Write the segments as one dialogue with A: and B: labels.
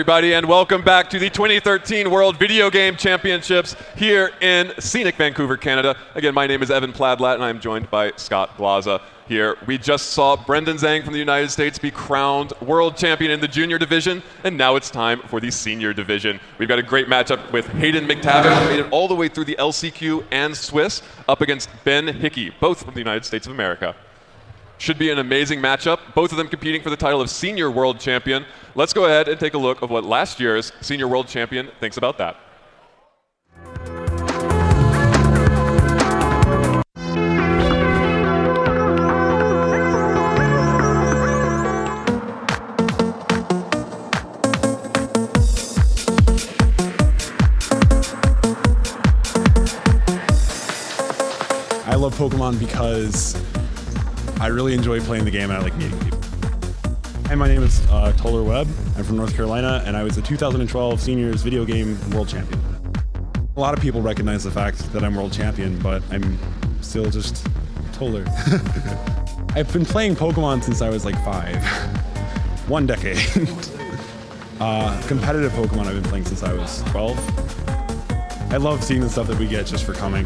A: Everybody, and welcome back to the 2013 World Video Game Championships here in scenic Vancouver, Canada. Again, my name is Evan Pladlat, and I'm joined by Scott Glaza here. We just saw Brendan Zhang from the United States be crowned world champion in the junior division, and now it's time for the senior division. We've got a great matchup with Hayden Mctavish, made it all the way through the LCQ and Swiss, up against Ben Hickey, both from the United States of America. Should be an amazing matchup, both of them competing for the title of senior world champion. Let's go ahead and take a look at what last year's senior world champion thinks about that.
B: I love Pokemon because I really enjoy playing the game and I like meeting people. Hi, my name is Toller Webb. I'm from North Carolina, and I was the 2012 Seniors Video Game World Champion. A lot of people recognize the fact that I'm world champion, but I'm still just Toller. I've been playing Pokemon since I was like 5. 1 decade. Competitive Pokemon I've been playing since I was 12. I love seeing the stuff that we get just for coming.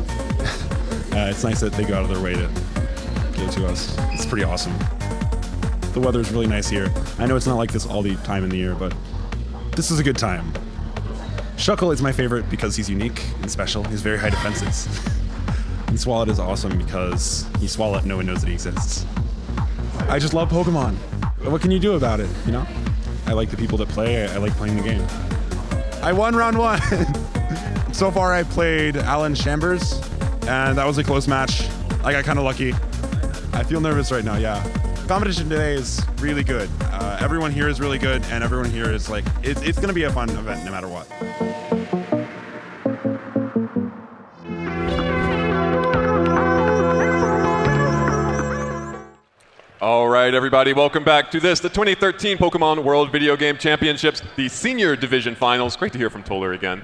B: It's nice that they go out of their way to give it to us. It's pretty awesome. The weather is really nice here. I know it's not like this all the time in the year, but this is a good time. Shuckle is my favorite because he's unique and special. He's very high defenses. And Swalot is awesome because he's Swalot, no one knows that he exists. I just love Pokemon. What can you do about it, you know? I like the people that play. I like playing the game. I won round 1. So far I played Alan Chambers, and that was a close match. I got kind of lucky. I feel nervous right now, yeah. Competition today is really good. Everyone here is really good, and everyone here is like, it's gonna be a fun event no matter what.
A: All right, everybody, welcome back to this, the 2013 Pokemon World Video Game Championships, the Senior Division Finals. Great to hear from Toller again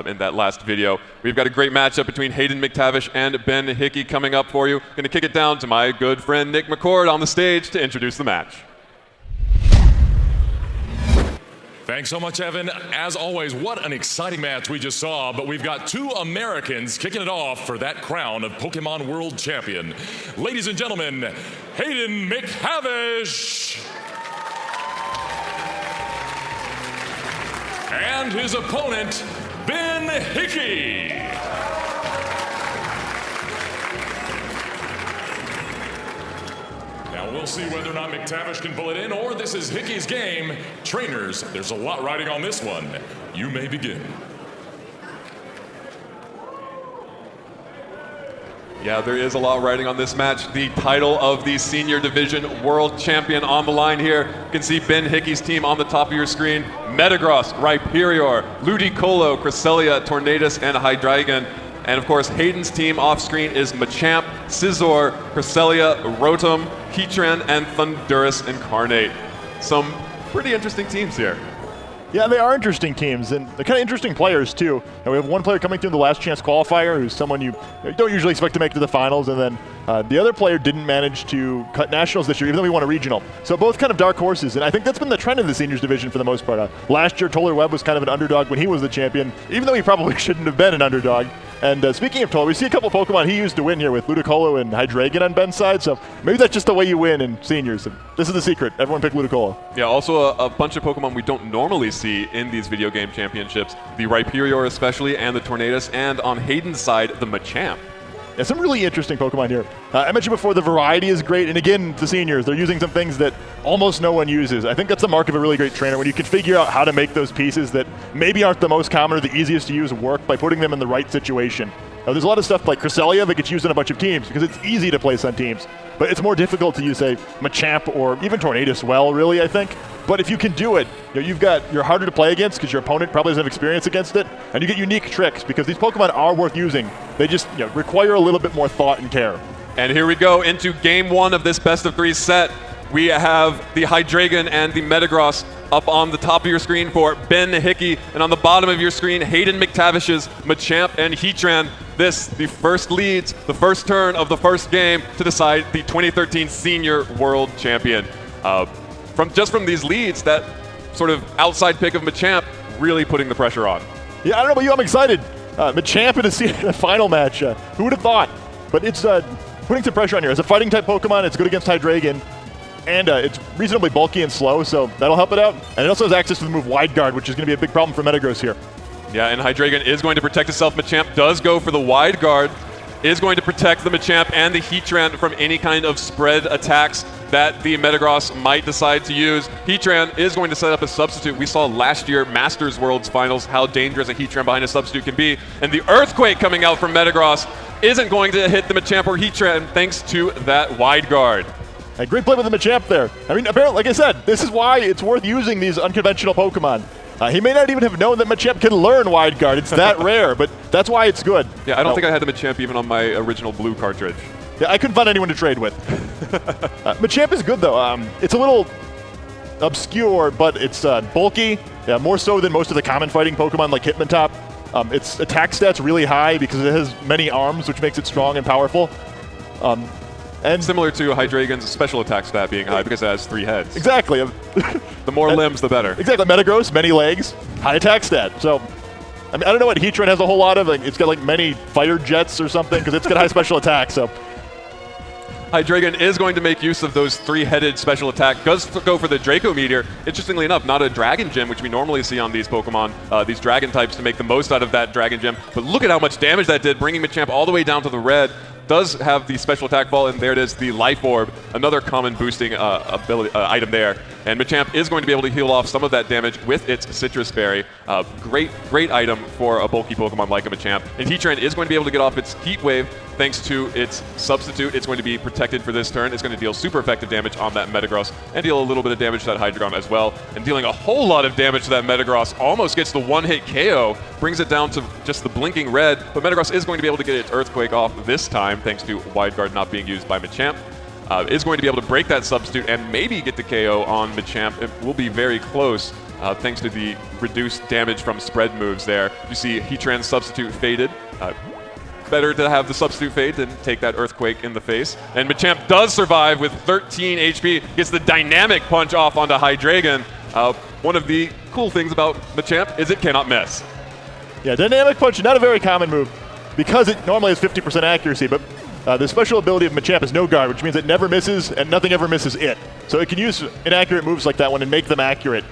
A: in that last video. We've got a great matchup between Hayden Mctavish and Ben Hickey coming up for you. Going to kick it down to my good friend Nick McCord on the stage to introduce the match.
C: Thanks so much, Evan. As always, what an exciting match we just saw, but we've got 2 Americans kicking it off for that crown of Pokemon World Champion. Ladies and gentlemen, Hayden Mctavish and his opponent, Ben Hickey. Now we'll see whether or not Mctavish can pull it in, or this is Hickey's game. Trainers, there's a lot riding on this one. You may begin.
A: Yeah, there is a lot riding on this match. The title of the Senior Division World Champion on the line here. You can see Ben Hickey's team on the top of your screen. Metagross, Rhyperior, Ludicolo, Cresselia, Tornadus, and Hydreigon. And of course, Hayden's team off screen is Machamp, Scizor, Cresselia, Rotom, Heatran, and Thundurus Incarnate. Some pretty interesting teams here.
D: Yeah, they are interesting teams, and they're kind of interesting players, too. And we have one player coming through the last chance qualifier who's someone you don't usually expect to make it to the finals, and then the other player didn't manage to cut nationals this year, even though he won a regional. So both kind of dark horses, and I think that's been the trend in the seniors division for the most part. Last year, Toller Webb was kind of an underdog when he was the champion, even though he probably shouldn't have been an underdog. And speaking of Toller, we see a couple Pokemon he used to win here with Ludicolo and Hydreigon on Ben's side, so maybe that's just the way you win in seniors. This is the secret. Everyone picked Ludicolo.
A: Yeah, also a bunch of Pokemon we don't normally see in these video game championships. The Rhyperior especially, and the Tornadus, and on Hayden's side, the Machamp.
D: Yeah, some really interesting Pokemon here. I mentioned before the variety is great, and again, the seniors, they're using some things that almost no one uses. I think that's the mark of a really great trainer, when you can figure out how to make those pieces that maybe aren't the most common or the easiest to use work by putting them in the right situation. Now, there's a lot of stuff like Cresselia that gets used in a bunch of teams because it's easy to place on teams, but it's more difficult to use, say, Machamp or even Tornadus well, really, I think. But if you can do it, you're harder to play against because your opponent probably doesn't have experience against it, and you get unique tricks because these Pokemon are worth using. They just require a little bit more thought and care.
A: And here we go into game 1 of this best-of-3 set. We have the Hydreigon and the Metagross up on the top of your screen for Ben Hickey, and on the bottom of your screen, Hayden Mctavish's Machamp and Heatran. This, the first leads, the first turn of the first game to decide the 2013 Senior World Champion. From these leads, that sort of outside pick of Machamp really putting the pressure on.
D: Yeah, I don't know about you, I'm excited. Machamp in a final match. Who would have thought? But it's putting some pressure on here. As a fighting type Pokemon, it's good against Hydreigon. And it's reasonably bulky and slow, so that'll help it out. And it also has access to the move Wide Guard, which is going to be a big problem for Metagross here.
A: Yeah, and Hydreigon is going to protect itself. Machamp does go for the Wide Guard, is going to protect the Machamp and the Heatran from any kind of spread attacks that the Metagross might decide to use. Heatran is going to set up a substitute. We saw last year Masters Worlds Finals how dangerous a Heatran behind a substitute can be. And the Earthquake coming out from Metagross isn't going to hit the Machamp or Heatran thanks to that Wide Guard.
D: And great play with the Machamp there. I mean, apparently, like I said, this is why it's worth using these unconventional Pokemon. He may not even have known that Machamp can learn Wide Guard. It's that rare, but that's why it's good.
A: Yeah, I don't think I had the Machamp even on my original blue cartridge.
D: Yeah, I couldn't find anyone to trade with. Machamp is good, though. It's a little obscure, but it's bulky, more so than most of the common fighting Pokemon like Hitmontop. Its attack stats really high because it has many arms, which makes it strong and powerful. And
A: similar to Hydreigon's special attack stat being high because it has 3 heads.
D: Exactly.
A: The more limbs, the better.
D: Exactly. Metagross, many legs, high attack stat. So, I mean, I don't know what Heatran has a whole lot of. Like, it's got like many fighter jets or something because it's got high special attack. So,
A: Hydreigon is going to make use of those 3-headed special attack. Does go for the Draco Meteor. Interestingly enough, not a Dragon Gem, which we normally see on these Pokemon, these Dragon types, to make the most out of that Dragon Gem. But look at how much damage that did, bringing Machamp all the way down to the red. Does have the special attack fall, and there it is, the Life Orb, another common boosting item there. And Machamp is going to be able to heal off some of that damage with its Citrus Berry. Great item for a bulky Pokemon like a Machamp. And Heatran is going to be able to get off its Heat Wave thanks to its substitute. It's going to be protected for this turn. It's going to deal super effective damage on that Metagross and deal a little bit of damage to that Hydreigon as well. And dealing a whole lot of damage to that Metagross, almost gets the one-hit KO, brings it down to just the blinking red. But Metagross is going to be able to get its Earthquake off this time thanks to Wide Guard not being used by Machamp. Is going to be able to break that substitute and maybe get the KO on Machamp. It will be very close thanks to the reduced damage from spread moves there. You see Heatran's substitute faded. Better to have the substitute fade than take that Earthquake in the face. And Machamp does survive with 13 HP, gets the dynamic punch off onto Hydreigon. One of the cool things about Machamp is it cannot miss.
D: Yeah, dynamic punch, not a very common move because it normally has 50% accuracy, but the special ability of Machamp is no guard, which means it never misses and nothing ever misses it. So it can use inaccurate moves like that one and make them accurate.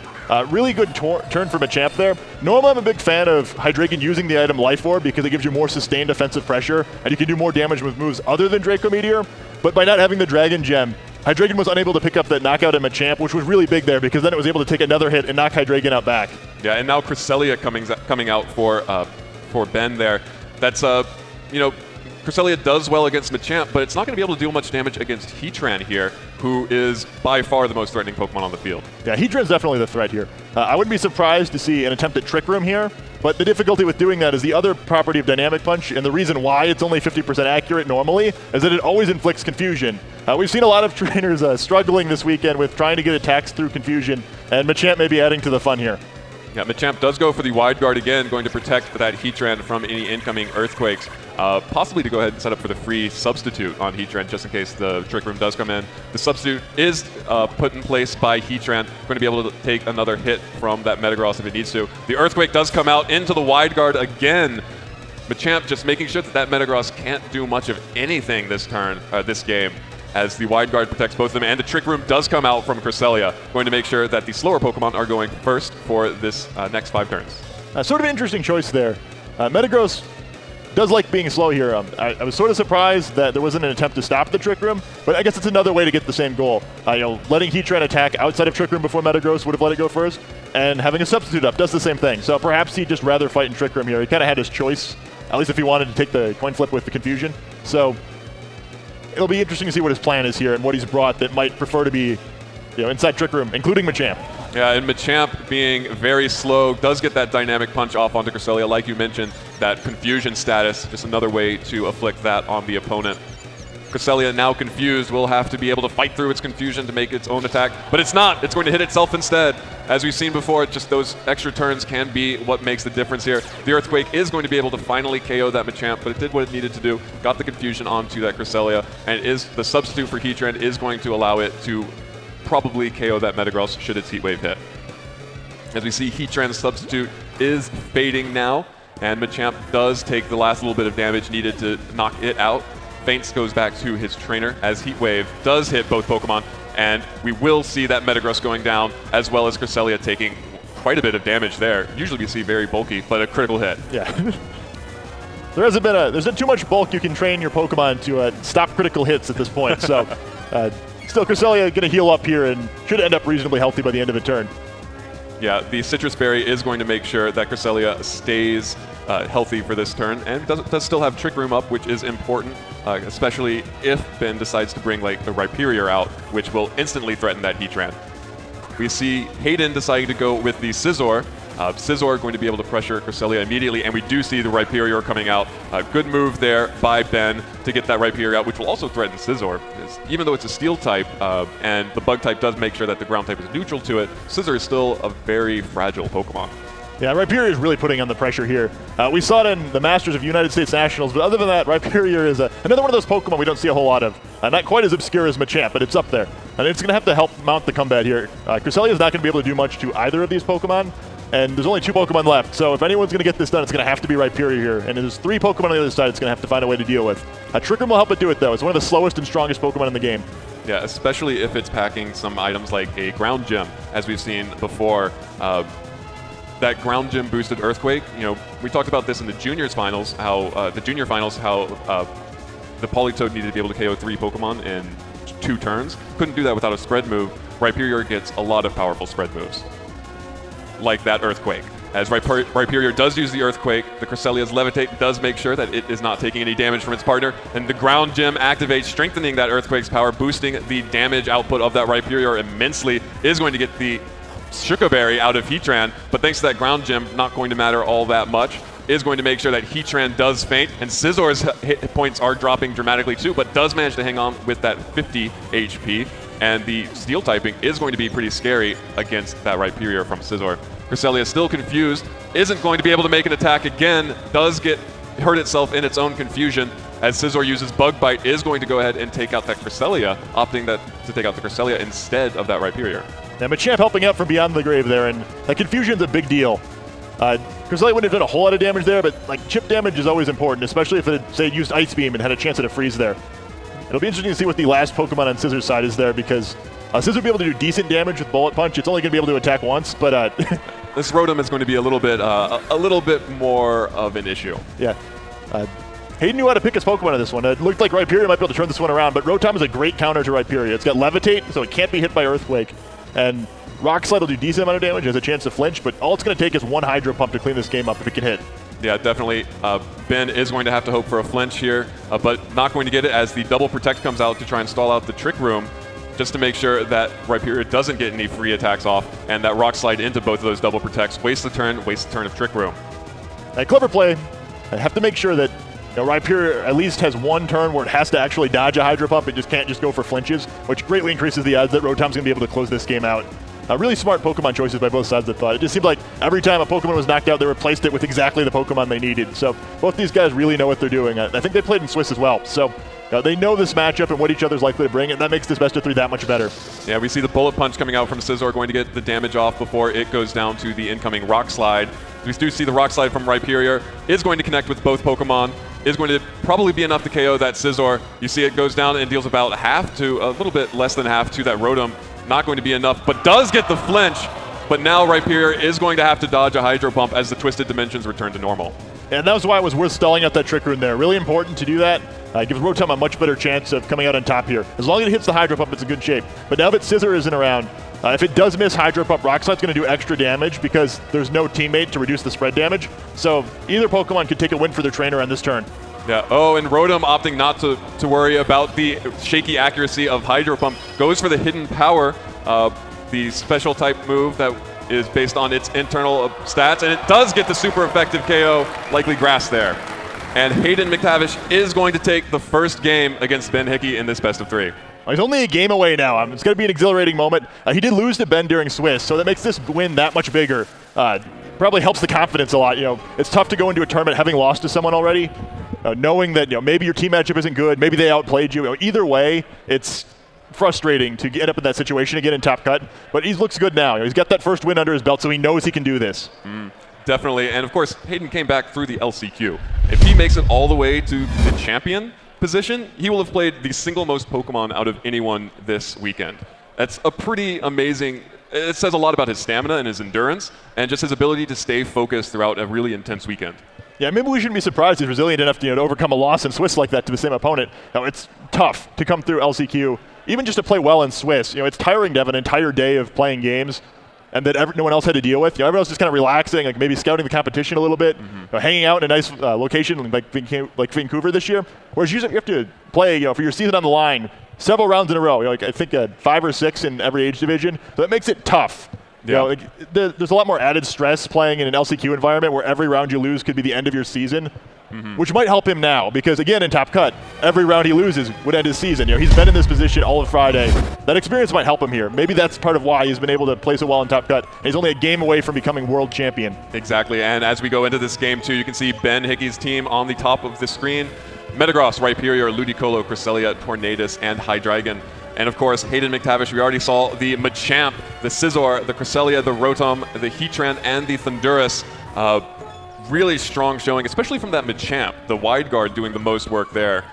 D: Really good turn for Machamp there. Normally I'm a big fan of Hydreigon using the item Life Orb because it gives you more sustained offensive pressure and you can do more damage with moves other than Draco Meteor. But by not having the Dragon Gem, Hydreigon was unable to pick up that knockout at Machamp, which was really big there because then it was able to take another hit and knock Hydreigon out back.
A: Yeah, and now Cresselia coming out for Ben there. That's Cresselia does well against Machamp, but it's not going to be able to deal much damage against Heatran here, who is by far the most threatening Pokemon on the field.
D: Yeah, Heatran's definitely the threat here. I wouldn't be surprised to see an attempt at Trick Room here, but the difficulty with doing that is the other property of Dynamic Punch, and the reason why it's only 50% accurate normally is that it always inflicts confusion. We've seen a lot of trainers struggling this weekend with trying to get attacks through confusion, and Machamp may be adding to the fun here.
A: Yeah, Machamp does go for the Wide Guard again, going to protect that Heatran from any incoming Earthquakes. Possibly to go ahead and set up for the free substitute on Heatran just in case the Trick Room does come in. The substitute is put in place by Heatran, going to be able to take another hit from that Metagross if it needs to. The Earthquake does come out into the Wide Guard again. Machamp just making sure that Metagross can't do much of anything this turn, this game, as the Wide Guard protects both of them, and the Trick Room does come out from Cresselia, going to make sure that the slower Pokemon are going first for this next 5 turns.
D: Sort of an interesting choice there. Metagross does like being slow here. I was sort of surprised that there wasn't an attempt to stop the Trick Room, but I guess it's another way to get the same goal. Letting Heatran attack outside of Trick Room before Metagross would have let it go first, and having a substitute up does the same thing. So perhaps he'd just rather fight in Trick Room here. He kind of had his choice, at least if he wanted to take the coin flip with the confusion. So it'll be interesting to see what his plan is here and what he's brought that might prefer to be inside Trick Room, including Machamp.
A: Yeah, and Machamp being very slow does get that dynamic punch off onto Cresselia, like you mentioned, that confusion status, just another way to afflict that on the opponent. Cresselia, now confused, will have to be able to fight through its confusion to make its own attack, but it's not. It's going to hit itself instead. As we've seen before, just those extra turns can be what makes the difference here. The Earthquake is going to be able to finally KO that Machamp, but it did what it needed to do, got the confusion onto that Cresselia, and is the substitute for Heatran is going to allow it to probably KO that Metagross should its Heat Wave hit. As we see, Heatran's substitute is fading now, and Machamp does take the last little bit of damage needed to knock it out. Feints goes back to his trainer as Heat Wave does hit both Pokemon, and we will see that Metagross going down, as well as Cresselia taking quite a bit of damage there. Usually we see very bulky, but a critical hit.
D: Yeah. There's been too much bulk you can train your Pokemon to stop critical hits at this point. So still, Cresselia going to heal up here and should end up reasonably healthy by the end of the turn.
A: Yeah, the Citrus Berry is going to make sure that Cresselia stays healthy for this turn, and does still have Trick Room up, which is important, especially if Ben decides to bring like the Rhyperior out, which will instantly threaten that Heatran. We see Hayden deciding to go with the Scizor. Scizor going to be able to pressure Cresselia immediately, and we do see the Rhyperior coming out. Good move there by Ben to get that Rhyperior out, which will also threaten Scizor. Even though it's a Steel type, and the Bug type does make sure that the Ground type is neutral to it, Scizor is still a very fragile Pokemon.
D: Yeah, Rhyperior is really putting on the pressure here. We saw it in the Masters of United States Nationals, but other than that, Rhyperior is another one of those Pokemon we don't see a whole lot of. Not quite as obscure as Machamp, but it's up there. And it's going to have to help mount the combat here. Cresselia is not going to be able to do much to either of these Pokemon, and there's only 2 Pokemon left, so if anyone's going to get this done, it's going to have to be Rhyperior here. And there's 3 Pokemon on the other side it's going to have to find a way to deal with. Trick Room will help it do it, though. It's one of the slowest and strongest Pokemon in the game.
A: Yeah, especially if it's packing some items like a Ground Gem, as we've seen before. That Ground Gym boosted Earthquake, you know, we talked about this in the juniors finals, how the Politoed needed to be able to KO 3 Pokemon in 2 turns. Couldn't do that without a spread move. Rhyperior gets a lot of powerful spread moves, like that Earthquake. As Rhyperior does use the Earthquake, the Cresselia's Levitate does make sure that it is not taking any damage from its partner, and the Ground Gym activates, strengthening that Earthquake's power, boosting the damage output of that Rhyperior immensely, is going to get the Shuka Berry out of Heatran, but thanks to that Ground Gym, not going to matter all that much, is going to make sure that Heatran does faint, and Scizor's hit points are dropping dramatically too, but does manage to hang on with that 50 HP, and the Steel typing is going to be pretty scary against that Rhyperior from Scizor. Cresselia is still confused, isn't going to be able to make an attack again, does get hurt itself in its own confusion, as Scizor uses Bug Bite, is going to go ahead and take out that Cresselia, opting to take out the Cresselia instead of that Rhyperior.
D: Yeah, Machamp helping out from beyond the grave there, and that confusion's a big deal. Cresselia wouldn't have done a whole lot of damage there, but like chip damage is always important, especially if it, say, used Ice Beam and had a chance at a freeze there. It'll be interesting to see what the last Pokemon on Scizor's side is there, because Scizor will be able to do decent damage with Bullet Punch. It's only going to be able to attack once, but
A: this Rotom is going to be a little bit more of an issue.
D: Yeah. Hayden knew how to pick his Pokemon in this one. It looked like Rhyperior might be able to turn this one around, but Rotom is a great counter to Rhyperior. It's got Levitate, so it can't be hit by Earthquake. And Rock Slide will do decent amount of damage, has a chance to flinch, but all it's going to take is one Hydro Pump to clean this game up if it can hit.
A: Yeah, definitely. Ben is going to have to hope for a flinch here, but not going to get it as the Double Protect comes out to try and stall out the Trick Room, just to make sure that Rhyperior doesn't get any free attacks off, and that Rock Slide into both of those Double Protects. Waste the turn of Trick Room.
D: A clever play. I have to make sure that Rhyperior at least has one turn where it has to actually dodge a Hydro Pump. It just can't just go for flinches, which greatly increases the odds that Rotom's going to be able to close this game out. Really smart Pokemon choices by both sides of the thought. It just seemed like every time a Pokemon was knocked out, they replaced it with exactly the Pokemon they needed. So both these guys really know what they're doing. I think they played in Swiss as well. So they know this matchup and what each other's likely to bring, and that makes this best of 3 that much better.
A: Yeah, we see the Bullet Punch coming out from Scizor, going to get the damage off before it goes down to the incoming Rock Slide. We do see the Rock Slide from Rhyperior is going to connect with both Pokemon, is going to probably be enough to KO that Scizor. You see it goes down and deals about half to a little bit less than half to that Rotom. Not going to be enough, but does get the flinch. But now Rhyperior is going to have to dodge a Hydro Pump as the Twisted Dimensions return to normal.
D: And that was why it was worth stalling out that Trick Room there. Really important to do that. Gives Rotom a much better chance of coming out on top here. As long as it hits the Hydro Pump, it's in good shape. But now that Scizor isn't around, if it does miss Hydro Pump, Rock Slide's going to do extra damage because there's no teammate to reduce the spread damage. So either Pokemon could take a win for their trainer on this turn.
A: Yeah. Oh, and Rotom opting not to worry about the shaky accuracy of Hydro Pump. Goes for the Hidden Power, the special type move that is based on its internal stats, and it does get the super effective KO, likely Grass there. And Hayden Mctavish is going to take the first game against Ben Hickey in this best of 3.
D: He's only a game away now. It's going to be an exhilarating moment. He did lose to Ben during Swiss, so that makes this win that much bigger. Probably helps the confidence a lot. It's tough to go into a tournament having lost to someone already, knowing that maybe your team matchup isn't good, maybe they outplayed you. Either way, it's frustrating to end up in that situation again in top cut, but he looks good now. He's got that first win under his belt, so he knows he can do this.
A: Definitely, and of course, Hayden came back through the LCQ. If he makes it all the way to the champion position, he will have played the single most Pokemon out of anyone this weekend. That's a pretty amazing. It says a lot about his stamina and his endurance, and just his ability to stay focused throughout a really intense weekend.
D: Yeah, maybe we shouldn't be surprised he's resilient enough to overcome a loss in Swiss like that to the same opponent. Now, it's tough to come through LCQ, even just to play well in Swiss. It's tiring to have an entire day of playing games and that no one else had to deal with. Everyone else just kind of relaxing, like maybe scouting the competition a little bit, hanging out in a nice location like Vancouver this year. Whereas usually you have to play, for your season on the line, several rounds in a row. I think 5 or 6 in every age division. So that makes it tough.
A: Yeah.
D: There's a lot more added stress playing in an LCQ environment where every round you lose could be the end of your season, which might help him now because, again, in Top Cut, every round he loses would end his season. He's been in this position all of Friday. That experience might help him here. Maybe that's part of why he's been able to play so well in Top Cut. He's only a game away from becoming world champion.
A: Exactly, and as we go into this game, too, you can see Ben Hickey's team on the top of the screen. Metagross, Rhyperior, Ludicolo, Cresselia, Tornadus, and Hydreigon. And of course, Hayden Mctavish, we already saw the Machamp, the Scizor, the Cresselia, the Rotom, the Heatran, and the Thundurus. Really strong showing, especially from that Machamp, the wide guard doing the most work there.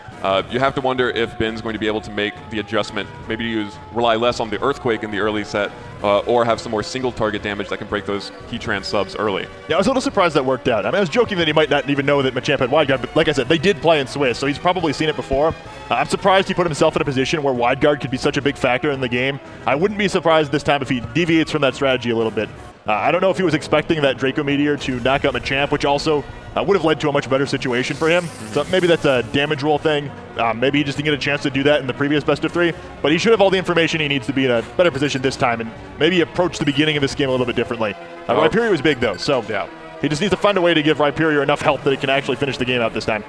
A: You have to wonder if Ben's going to be able to make the adjustment, maybe rely less on the Earthquake in the early set, or have some more single target damage that can break those Heatran subs early.
D: Yeah, I was a little surprised that worked out. I was joking that he might not even know that Machamp had wide guard, but like I said, they did play in Swiss, so he's probably seen it before. I'm surprised he put himself in a position where wide guard could be such a big factor in the game. I wouldn't be surprised this time if he deviates from that strategy a little bit. I don't know if he was expecting that Draco Meteor to knock out Machamp, which also would have led to a much better situation for him. So maybe that's a damage roll thing. Maybe he just didn't get a chance to do that in the previous best of 3. But he should have all the information he needs to be in a better position this time and maybe approach the beginning of this game a little bit differently. Rhyperior was big, though, so he just needs to find a way to give Rhyperior enough help that he can actually finish the game out this time.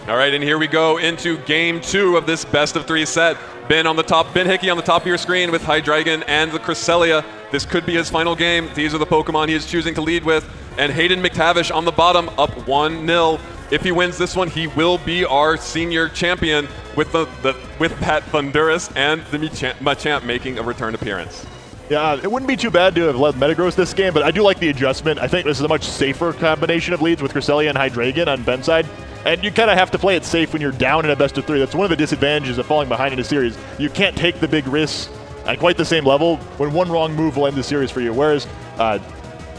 A: All right, and here we go into game 2 of this best of 3 set. Ben Hickey on the top of your screen with Hydreigon and the Cresselia. This could be his final game. These are the Pokemon he is choosing to lead with. And Hayden Mctavish on the bottom, up 1-0. If he wins this one, he will be our senior champion with with that Thundurus and the Machamp making a return appearance.
D: Yeah, it wouldn't be too bad to have led Metagross this game, but I do like the adjustment. I think this is a much safer combination of leads with Cresselia and Hydreigon on Ben's side. And you kind of have to play it safe when you're down in a best of 3. That's one of the disadvantages of falling behind in a series. You can't take the big risks at quite the same level when one wrong move will end the series for you. Whereas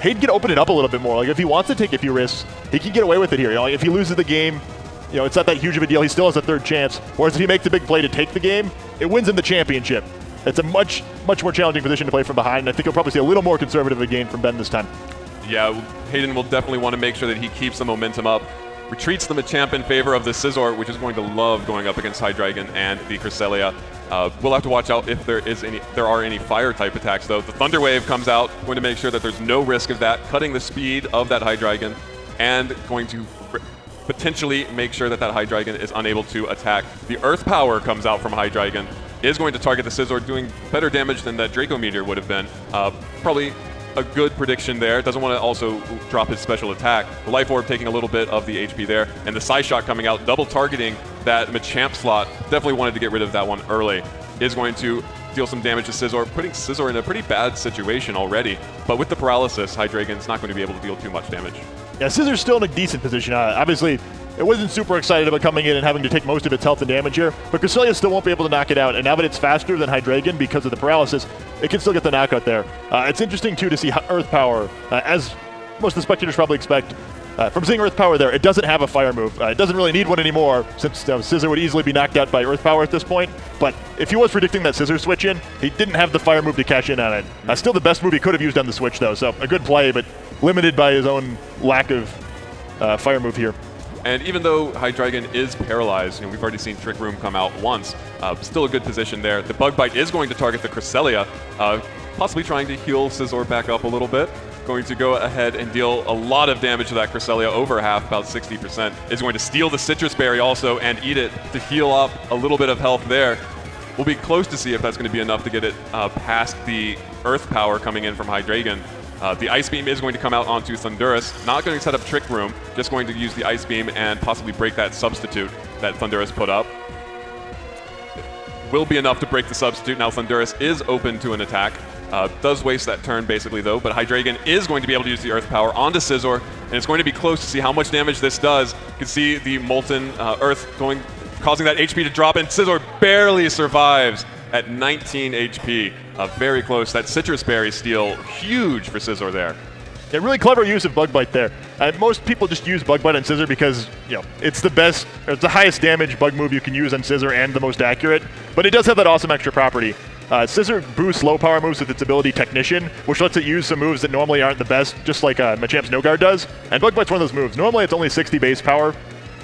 D: Hayden can open it up a little bit more. Like if he wants to take a few risks, he can get away with it here. If he loses the game, it's not that huge of a deal. He still has a third chance. Whereas if he makes a big play to take the game, it wins him the championship. It's a much more challenging position to play from behind. And I think you'll probably see a little more conservative of a game from Ben this time.
A: Yeah, Hayden will definitely want to make sure that he keeps the momentum up. Retreats the Machamp in favor of the Scizor, which is going to love going up against Hydreigon and the Cresselia. We'll have to watch out if there are any fire-type attacks, though. The Thunder Wave comes out, going to make sure that there's no risk of that, cutting the speed of that Hydreigon, and going to potentially make sure that Hydreigon is unable to attack. The Earth Power comes out from Hydreigon, is going to target the Scizor, doing better damage than that Draco Meteor would have been. Probably a good prediction there. Doesn't want to also drop his special attack. The Life Orb taking a little bit of the HP there, and the Psyshock coming out, double targeting that Machamp slot. Definitely wanted to get rid of that one early. Is going to deal some damage to Scizor, putting Scizor in a pretty bad situation already. But with the paralysis, Hydreigon's not going to be able to deal too much damage.
D: Yeah, Scizor's still in a decent position. Obviously, it wasn't super excited about coming in and having to take most of its health and damage here, but Cresselia still won't be able to knock it out, and now that it's faster than Hydreigon because of the paralysis, it can still get the knockout there. It's interesting, too, to see Earth Power, as most of the spectators probably expect. From seeing Earth Power there, it doesn't have a fire move. It doesn't really need one anymore, since Scizor would easily be knocked out by Earth Power at this point, but if he was predicting that Scizor switch in, he didn't have the fire move to cash in on it. Still the best move he could have used on the switch, though, so a good play, but limited by his own lack of fire move here.
A: And even though Hydreigon is paralyzed, we've already seen Trick Room come out once, still a good position there. The Bug Bite is going to target the Cresselia, possibly trying to heal Scizor back up a little bit. Going to go ahead and deal a lot of damage to that Cresselia, over half, about 60%. Is going to steal the Citrus Berry also and eat it to heal up a little bit of health there. We'll be close to see if that's going to be enough to get it past the Earth Power coming in from Hydreigon. The Ice Beam is going to come out onto Thundurus. Not going to set up Trick Room, just going to use the Ice Beam and possibly break that substitute that Thundurus put up. will be enough to break the substitute. Now Thundurus is open to an attack. Does waste that turn basically though, but Hydreigon is going to be able to use the Earth Power onto Scizor, and it's going to be close to see how much damage this does. You can see the Molten Earth causing that HP to drop, and Scizor barely survives at 19 HP. Very close. That Citrus Berry steal, huge for Scizor there.
D: Yeah, really clever use of Bug Bite there. Most people just use Bug Bite on Scizor because it's the best, or it's the highest damage bug move you can use on Scizor and the most accurate. But it does have that awesome extra property. Scizor boosts low power moves with its ability Technician, which lets it use some moves that normally aren't the best, just like Machamp's No Guard does. And Bug Bite's one of those moves. Normally it's only 60 base power.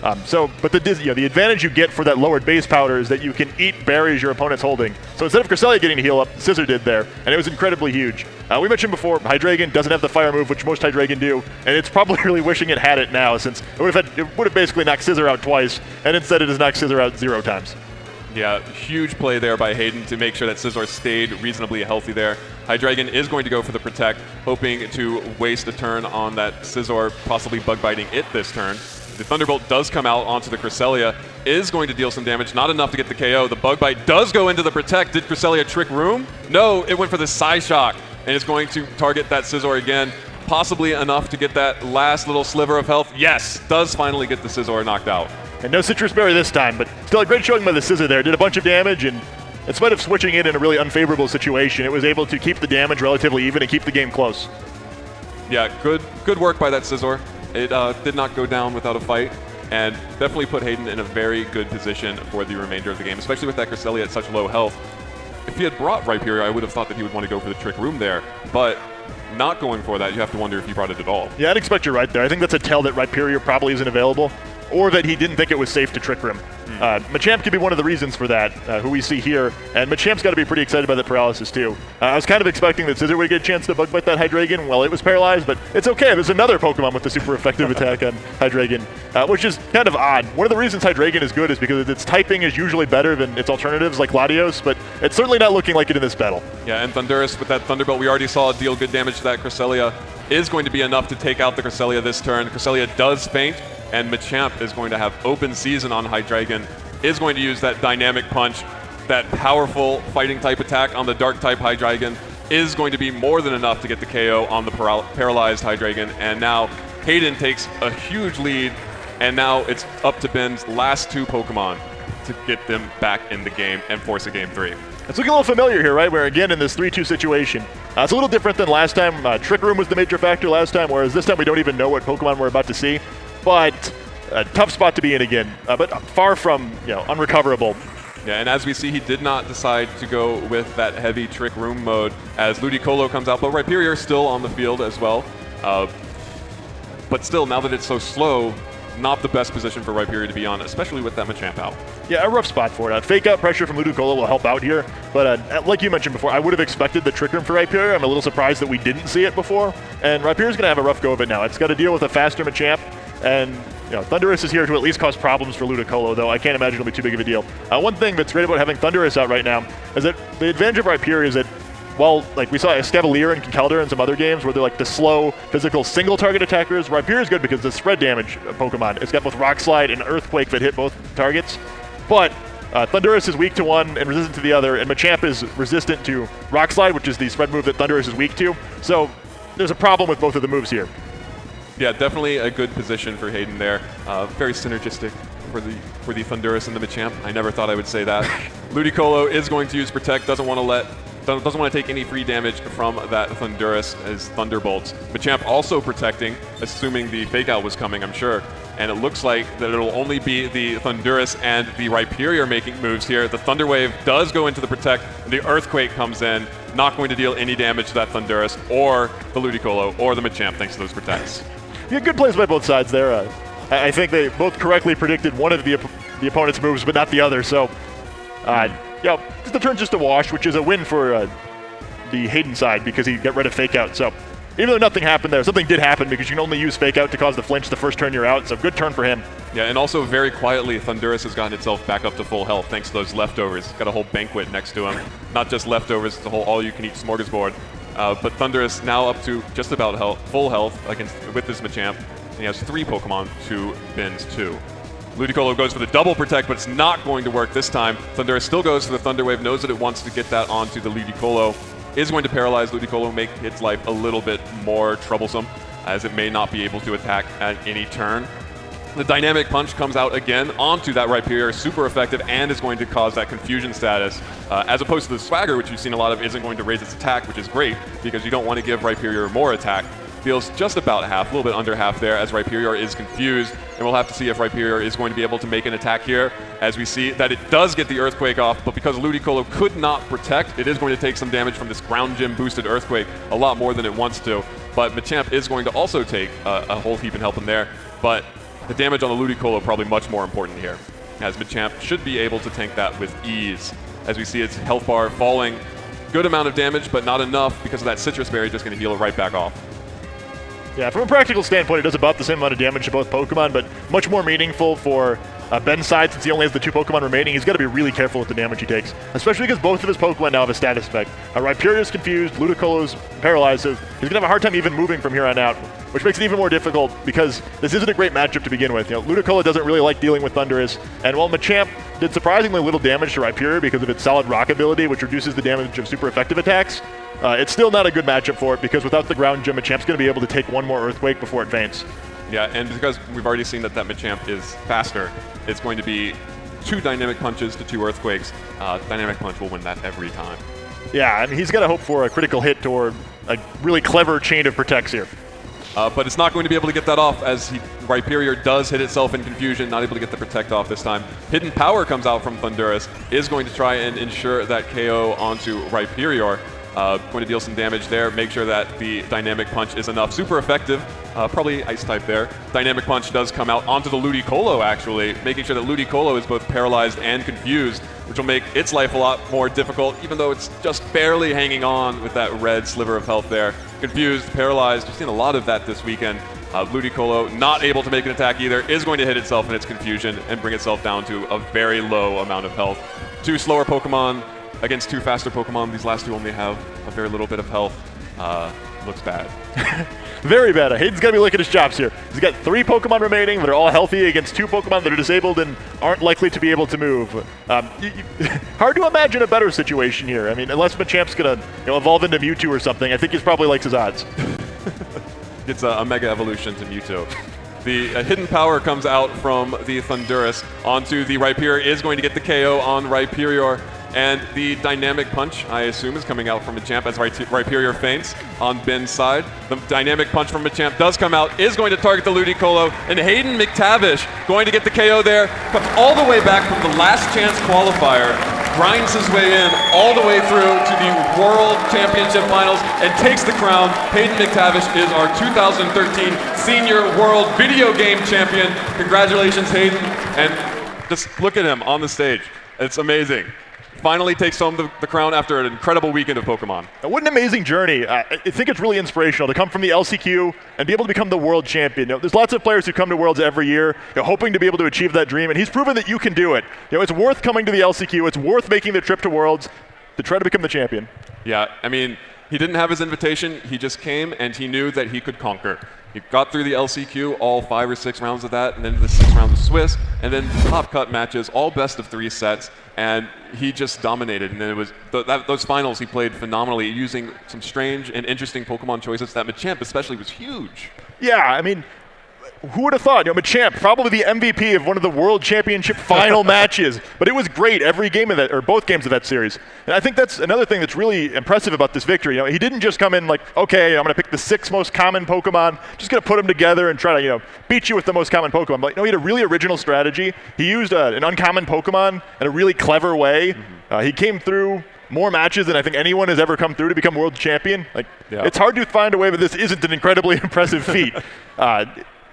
D: But the advantage you get for that lowered base power is that you can eat berries your opponent's holding. So instead of Cresselia getting to heal up, Scizor did there, and it was incredibly huge. We mentioned before, Hydreigon doesn't have the fire move, which most Hydreigon do, and it's probably really wishing it had it now, since it would have basically knocked Scizor out twice, and instead it has knocked Scizor out 0 times.
A: Yeah, huge play there by Hayden to make sure that Scizor stayed reasonably healthy there. Hydreigon is going to go for the Protect, hoping to waste a turn on that Scizor, possibly bug biting it this turn. The Thunderbolt does come out onto the Cresselia, is going to deal some damage, not enough to get the KO. The Bug Bite does go into the Protect. Did Cresselia trick room? No, it went for the Psyshock, and it's going to target that Scizor again, possibly enough to get that last little sliver of health. Yes, does finally get the Scizor knocked out.
D: And no Citrus Berry this time, but still a great showing by the Scizor there. Did a bunch of damage, and in spite of switching it in a really unfavorable situation, it was able to keep the damage relatively even and keep the game close.
A: Yeah, good work by that Scizor. It did not go down without a fight, and definitely put Hayden in a very good position for the remainder of the game, especially with that Cresselia at such low health. If he had brought Rhyperior, I would have thought that he would want to go for the Trick Room there, but not going for that, you have to wonder if he brought it at all.
D: Yeah, I'd expect you're right there. I think that's a tell that Rhyperior probably isn't available, or that he didn't think it was safe to Trick Room. Machamp could be one of the reasons for that, who we see here, and Machamp's got to be pretty excited by the paralysis too. I was kind of expecting that Scizor would get a chance to bug bite that Hydreigon while it was paralyzed, but it's okay. There's another Pokemon with a super effective attack on Hydreigon, which is kind of odd. One of the reasons Hydreigon is good is because its typing is usually better than its alternatives like Latios, but it's certainly not looking like it in this battle.
A: Yeah, and Thundurus with that Thunderbolt we already saw deal good damage to that Cresselia is going to be enough to take out the Cresselia this turn. Cresselia does faint, and Machamp is going to have open season on Hydreigon, is going to use that dynamic punch, that powerful fighting type attack on the dark type Hydreigon, is going to be more than enough to get the KO on the paralyzed Hydreigon, and now Hayden takes a huge lead, and now it's up to Ben's last 2 Pokemon to get them back in the game and force a Game 3.
D: It's looking a little familiar here, right? Where again in this 3-2 situation. It's a little different than last time. Trick Room was the major factor last time, whereas this time we don't even know what Pokemon we're about to see. But a tough spot to be in again, but far from unrecoverable.
A: Yeah, and as we see, he did not decide to go with that heavy Trick Room mode as Ludicolo comes out, but Rhyperior still on the field as well. But still, now that it's so slow, not the best position for Rhyperior to be on, especially with that Machamp out.
D: Yeah, a rough spot for it. Fake out pressure from Ludicolo will help out here, but like you mentioned before, I would have expected the Trick Room for Rhyperior. I'm a little surprised that we didn't see it before, and Rhyperior's going to have a rough go of it now. It's got to deal with a faster Machamp, and Thundurus is here to at least cause problems for Ludicolo, though I can't imagine it'll be too big of a deal. One thing that's great about having Thundurus out right now is that the advantage of Rhyperior is that, well, like we saw Escavalier and Conkeldurr in some other games where they're like the slow, physical, single-target attackers, Rhyperior is good because it's a spread damage Pokemon. It's got both Rock Slide and Earthquake that hit both targets, but Thundurus is weak to one and resistant to the other, and Machamp is resistant to Rock Slide, which is the spread move that Thundurus is weak to, so there's a problem with both of the moves here.
A: Yeah, definitely a good position for Hayden there. Very synergistic for the Thundurus and the Machamp. I never thought I would say that. Ludicolo is going to use Protect, doesn't want to take any free damage from that Thundurus as Thunderbolts. Machamp also protecting, assuming the Fake Out was coming, I'm sure. And it looks like that it'll only be the Thundurus and the Rhyperior making moves here. The Thunder Wave does go into the Protect, and the Earthquake comes in, not going to deal any damage to that Thundurus or the Ludicolo or the Machamp thanks to those Protects.
D: Yeah, good plays by both sides there. I think they both correctly predicted one of the opponent's moves, but not the other. So, the turn's just a wash, which is a win for the Hayden side because he got rid of Fake Out. So, even though nothing happened there, something did happen because you can only use Fake Out to cause the flinch the first turn you're out. So, good turn for him.
A: Yeah, and also very quietly, Thundurus has gotten itself back up to full health thanks to those leftovers. Got a whole banquet next to him. Not just leftovers, it's a whole all-you-can-eat smorgasbord. But Thundurus now up to just about full health with this Machamp. And he has 3 Pokemon to Ben's 2. Ludicolo goes for the double protect, but it's not going to work this time. Thundurus still goes for the Thunder Wave, knows that it wants to get that onto the Ludicolo. Is going to paralyze Ludicolo, make its life a little bit more troublesome, as it may not be able to attack at any turn. The Dynamic Punch comes out again onto that Rhyperior, super effective, and is going to cause that confusion status. As opposed to the Swagger, which you've seen a lot of, isn't going to raise its attack, which is great, because you don't want to give Rhyperior more attack. Feels just about half, a little bit under half there, as Rhyperior is confused, and we'll have to see if Rhyperior is going to be able to make an attack here, as we see that it does get the Earthquake off, but because Ludicolo could not protect, it is going to take some damage from this Ground Gym boosted Earthquake, a lot more than it wants to. But Machamp is going to also take a whole heap and help him there, but the damage on the Ludicolo probably much more important here, as Machamp should be able to tank that with ease. As we see its health bar falling, good amount of damage, but not enough because of that Citrus Berry, just going to heal it right back off.
D: Yeah, from a practical standpoint, it does about the same amount of damage to both Pokemon, but much more meaningful for Ben's side, since he only has the 2 Pokemon remaining. He's got to be really careful with the damage he takes, especially because both of his Pokemon now have a status effect. Rhyperior's confused, Ludicolo's paralyzed, so he's going to have a hard time even moving from here on out, which makes it even more difficult because this isn't a great matchup to begin with. Ludicolo doesn't really like dealing with Thundurus, and while Machamp did surprisingly little damage to Rhyperior because of its solid rock ability, which reduces the damage of super effective attacks, it's still not a good matchup for it because without the Ground Gym, Machamp's going to be able to take one more Earthquake before it faints.
A: Yeah, and because we've already seen that Machamp is faster, it's going to be 2 Dynamic Punches to 2 Earthquakes. Dynamic Punch will win that every time.
D: Yeah, and he's got to hope for a critical hit or a really clever chain of protects here.
A: But it's not going to be able to get that off, as Rhyperior does hit itself in confusion, not able to get the protect off this time. Hidden Power comes out from Thundurus, is going to try and ensure that KO onto Rhyperior. Going to deal some damage there, make sure that the Dynamic Punch is enough. Super effective, probably Ice type there. Dynamic Punch does come out onto the Ludicolo, actually, making sure that Ludicolo is both paralyzed and confused, which will make its life a lot more difficult, even though it's just barely hanging on with that red sliver of health there. Confused, paralyzed, we've seen a lot of that this weekend. Ludicolo, not able to make an attack either, is going to hit itself in its confusion and bring itself down to a very low amount of health. 2 slower Pokemon against 2 faster Pokemon. These last 2 only have a very little bit of health. Looks bad.
D: Very bad. Hayden's got to be licking his chops here. He's got 3 Pokemon remaining that are all healthy against 2 Pokemon that are disabled and aren't likely to be able to move. Hard to imagine a better situation here. I mean, unless Machamp's going to evolve into Mewtwo or something, I think he probably likes his odds.
A: It's a Mega Evolution to Mewtwo. The Hidden Power comes out from the Thundurus onto the Rhyperior, is going to get the KO on Rhyperior. And the Dynamic Punch, I assume, is coming out from Machamp as Rhyperior faints on Ben's side. The Dynamic Punch from Machamp does come out, is going to target the Ludicolo, and Hayden Mctavish going to get the KO there. Comes all the way back from the last chance qualifier, grinds his way in all the way through to the World Championship Finals, and takes the crown. Hayden Mctavish is our 2013 Senior World Video Game Champion. Congratulations, Hayden. And just look at him on the stage. It's amazing. Finally takes home the crown after an incredible weekend of Pokemon.
D: What an amazing journey. I think it's really inspirational to come from the LCQ and be able to become the world champion. There's lots of players who come to Worlds every year hoping to be able to achieve that dream, and he's proven that you can do it. It's worth coming to the LCQ. It's worth making the trip to Worlds to try to become the champion.
A: Yeah, I mean, he didn't have his invitation. He just came, and he knew that he could conquer. He got through the LCQ, all 5 or 6 rounds of that, and then the 6 rounds of Swiss, and then top cut matches, all best of 3 sets, and he just dominated. And then it was those finals he played phenomenally, using some strange and interesting Pokemon choices. That Machamp especially was huge.
D: Yeah, I mean, who would have thought? Machamp, probably the MVP of one of the World Championship final matches, but it was great every game of that, or both games of that series. And I think that's another thing that's really impressive about this victory. He didn't just come in like, okay, I'm going to pick the 6 most common Pokemon, just going to put them together and try to, beat you with the most common Pokemon. But no, he had a really original strategy. He used an uncommon Pokemon in a really clever way. He came through more matches than I think anyone has ever come through to become world champion. It's hard to find a way, but this isn't an incredibly impressive feat.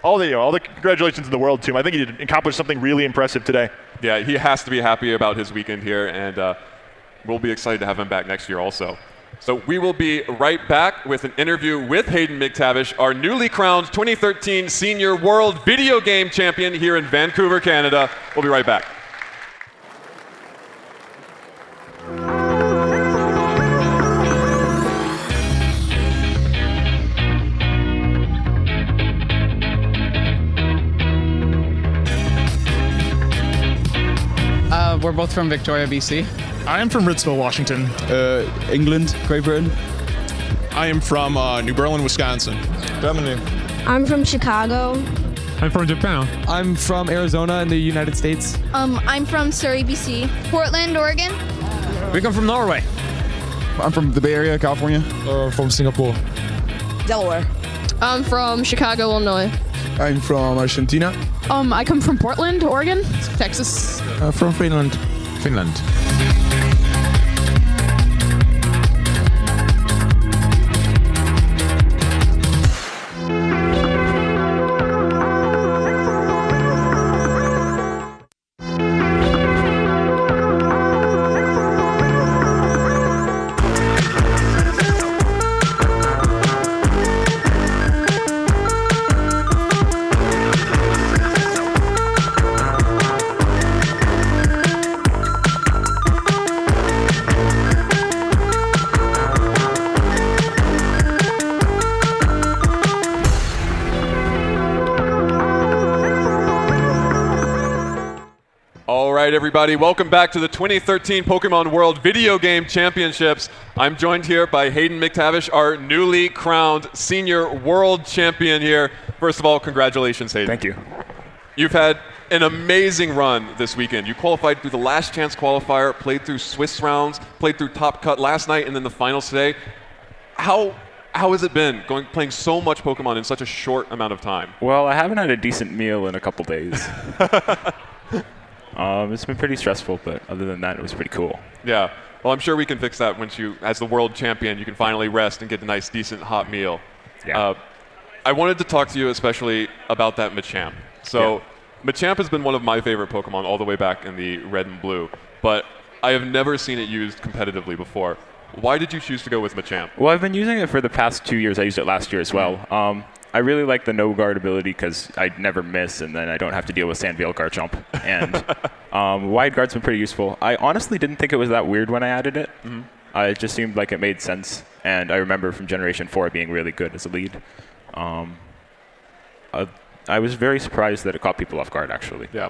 D: All the congratulations in the world to him. I think he accomplished something really impressive today.
A: Yeah, he has to be happy about his weekend here, and we'll be excited to have him back next year also. So we will be right back with an interview with Hayden Mctavish, our newly crowned 2013 Senior World Video Game Champion here in Vancouver, Canada. We'll be right back.
E: We're both from Victoria, BC.
F: I am from Ritzville, Washington.
G: England, Great Britain.
F: I am from New Berlin, Wisconsin.
G: Germany.
H: I'm from Chicago.
I: I'm from Japan.
G: I'm from Arizona in the United States.
H: I'm from Surrey, BC. Portland, Oregon.
E: We come from Norway.
G: I'm from the Bay Area, California.
I: From Singapore.
H: Delaware.
J: I'm from Chicago, Illinois.
G: I'm from Argentina.
J: I come from Portland, Oregon. Texas.
I: From Finland. Finland.
A: All right, everybody, welcome back to the 2013 Pokémon World Video Game Championships. I'm joined here by Hayden Mctavish, our newly crowned Senior World Champion here. First of all, congratulations, Hayden.
K: Thank you.
A: You've had an amazing run this weekend. You qualified through the last chance qualifier, played through Swiss rounds, played through Top Cut last night, and then the finals today. How has it been playing so much Pokemon in such a short amount of time?
K: Well, I haven't had a decent meal in a couple days. It's been pretty stressful, but other than that, it was pretty cool.
A: Yeah. Well, I'm sure we can fix that once you, as the world champion, you can finally rest and get a nice, decent, hot meal.
K: Yeah.
A: I wanted to talk to you especially about that Machamp. So, Machamp has been one of my favorite Pokemon all the way back in the red and blue, but I have never seen it used competitively before. Why did you choose to go with Machamp?
K: Well, I've been using it for the past 2 years. I used it last year as well. I really like the no guard ability because I never miss, and then I don't have to deal with Sandvale Garchomp. And wide guard's been pretty useful. I honestly didn't think it was that weird when I added it. It just seemed like it made sense, and I remember from Generation 4 being really good as a lead. I was very surprised that it caught people off guard, actually.
A: Yeah.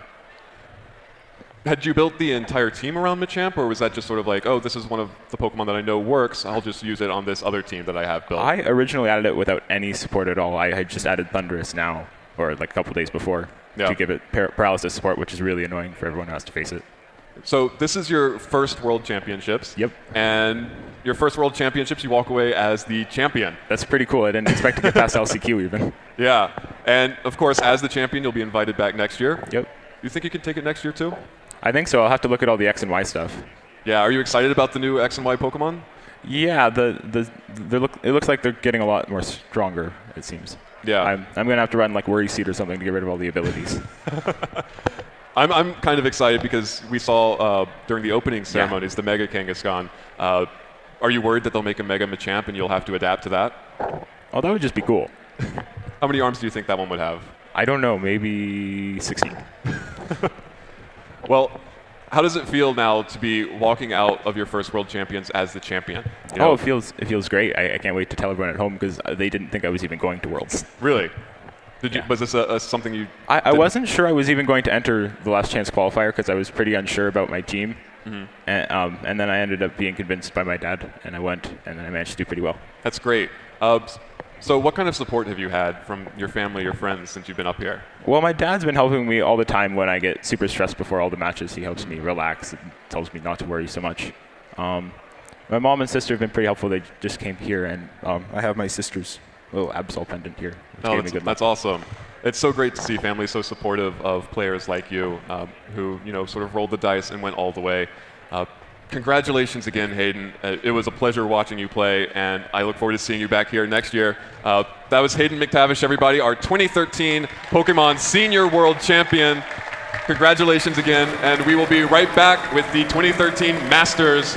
A: Had you built the entire team around Machamp, or was that just sort of like, oh, this is one of the Pokemon that I know works, I'll just use it on this other team that I have built?
K: I originally added it without any support at all. I had just added Thundurus now, or like a couple days before, to give it paralysis support, which is really annoying for everyone who has to face it.
A: So this is your first World Championships.
K: Yep.
A: And your first World Championships, you walk away as the champion.
K: That's pretty cool. I didn't expect to get past LCQ even.
A: Yeah. And, of course, as the champion, you'll be invited back next year.
K: Yep.
A: You think you can take it next year, too?
K: I think so. I'll have to look at all the X and Y stuff.
A: Yeah. Are you excited about the new X and Y Pokemon?
K: Yeah. It looks like they're getting a lot more stronger, it seems.
A: Yeah.
K: I'm going to have to run like Worry Seed or something to get rid of all the abilities.
A: I'm kind of excited because we saw during the opening ceremonies the Mega Kangaskhan. Are you worried that they'll make a Mega Machamp and you'll have to adapt to that?
K: Oh, that would just be cool.
A: How many arms do you think that one would have?
K: I don't know. Maybe 16.
A: Well, how does it feel now to be walking out of your first World Champions as the champion? You know?
K: Oh, it feels great. I can't wait to tell everyone at home because they didn't think I was even going to Worlds.
A: Really? Was this something you...
K: I wasn't sure I was even going to enter the last chance qualifier because I was pretty unsure about my team. And then I ended up being convinced by my dad, and I went, and then I managed to do pretty well.
A: That's great. So what kind of support have you had from your family, your friends, since you've been up here?
K: Well, my dad's been helping me all the time when I get super stressed before all the matches. He helps me relax and tells me not to worry so much. My mom and sister have been pretty helpful. They just came here, and I have my sister's little Absol pendant here.
A: Oh, that's awesome. It's so great to see families so supportive of players like you who, sort of rolled the dice and went all the way. Congratulations again, Hayden. It was a pleasure watching you play, and I look forward to seeing you back here next year. That was Hayden Mctavish, everybody, our 2013 Pokemon Senior World Champion. Congratulations again, and we will be right back with the 2013 Masters